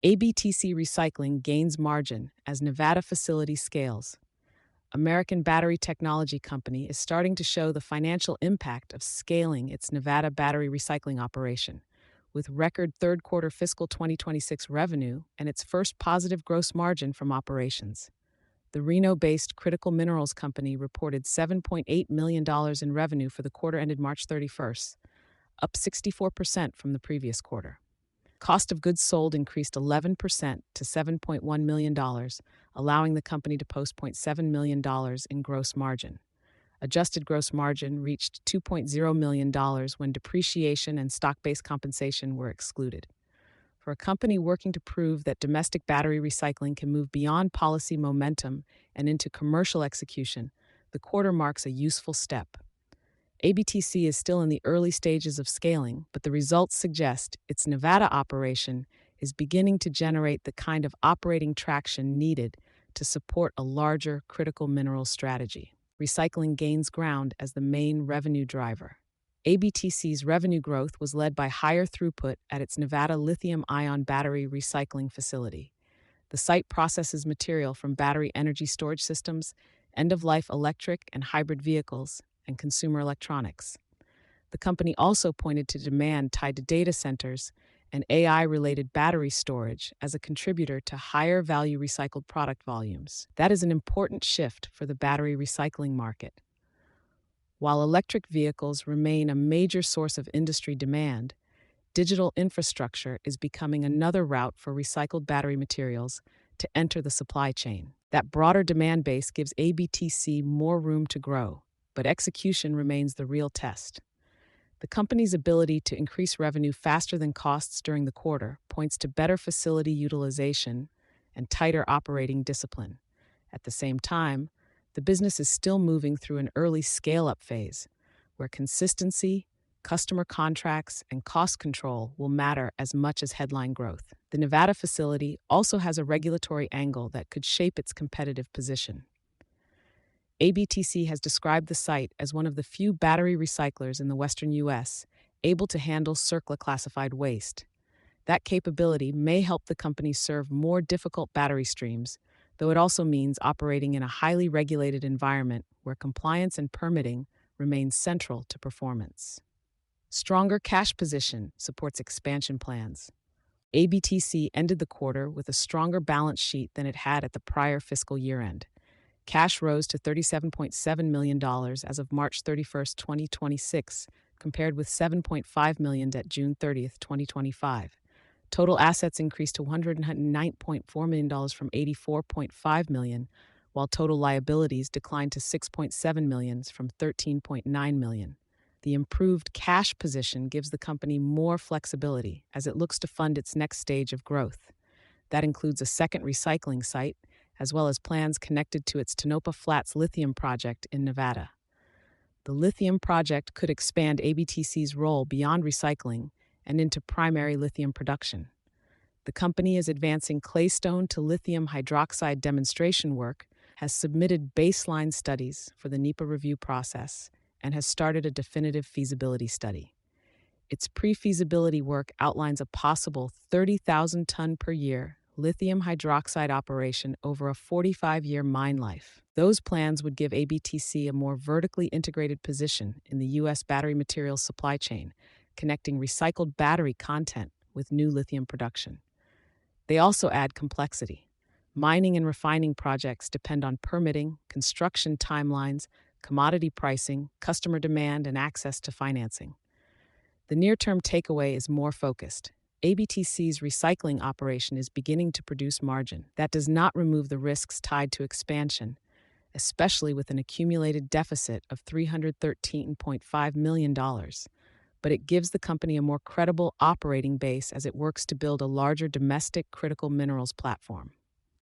ABTC Recycling gains margin as Nevada facility scales. American Battery Technology Company is starting to show the financial impact of scaling its Nevada battery recycling operation, with record third quarter fiscal 2026 revenue and its first positive gross margin from operations. The Reno-based Critical Minerals Company reported $7.8 million in revenue for the quarter ended March 31st, up 64% from the previous quarter. Cost of goods sold increased 11% to $7.1 million, allowing the company to post $0.7 million in gross margin. Adjusted gross margin reached $2.0 million when depreciation and stock-based compensation were excluded. For a company working to prove that domestic battery recycling can move beyond policy momentum and into commercial execution, the quarter marks a useful step. ABTC is still in the early stages of scaling, but the results suggest its Nevada operation is beginning to generate the kind of operating traction needed to support a larger critical mineral strategy. Recycling gains ground as the main revenue driver. ABTC's revenue growth was led by higher throughput at its Nevada lithium-ion battery recycling facility. The site processes material from battery energy storage systems, end-of-life electric and hybrid vehicles, and consumer electronics. The company also pointed to demand tied to data centers and AI-related battery storage as a contributor to higher-value recycled product volumes. That is an important shift for the battery recycling market. While electric vehicles remain a major source of industry demand, digital infrastructure is becoming another route for recycled battery materials to enter the supply chain. That broader demand base gives ABTC more room to grow, but execution remains the real test. The company's ability to increase revenue faster than costs during the quarter points to better facility utilization and tighter operating discipline. At the same time, the business is still moving through an early scale-up phase, where consistency, customer contracts, and cost control will matter as much as headline growth. The Nevada facility also has a regulatory angle that could shape its competitive position. ABTC has described the site as one of the few battery recyclers in the western U.S. able to handle CERCLA-classified waste. That capability may help the company serve more difficult battery streams, though it also means operating in a highly regulated environment where compliance and permitting remain central to performance. Stronger cash position supports expansion plans. ABTC ended the quarter with a stronger balance sheet than it had at the prior fiscal year-end. Cash rose to $37.7 million as of March 31, 2026, compared with $7.5 million at June 30, 2025. Total assets increased to $109.4 million from $84.5 million, while total liabilities declined to $6.7 million from $13.9 million. The improved cash position gives the company more flexibility as it looks to fund its next stage of growth. That includes a second recycling site, as well as plans connected to its Tonopah Flats lithium project in Nevada. The lithium project could expand ABTC's role beyond recycling and into primary lithium production. The company is advancing claystone to lithium hydroxide demonstration work, has submitted baseline studies for the NEPA review process, and has started a definitive feasibility study. Its pre-feasibility work outlines a possible 30,000 ton per year lithium hydroxide operation over a 45-year mine life. Those plans would give ABTC a more vertically integrated position in the U.S. battery materials supply chain, connecting recycled battery content with new lithium production. They also add complexity. Mining and refining projects depend on permitting, construction timelines, commodity pricing, customer demand, and access to financing. The near-term takeaway is more focused. ABTC's recycling operation is beginning to produce margin. That does not remove the risks tied to expansion, especially with an accumulated deficit of $313.5 million. But it gives the company a more credible operating base as it works to build a larger domestic critical minerals platform.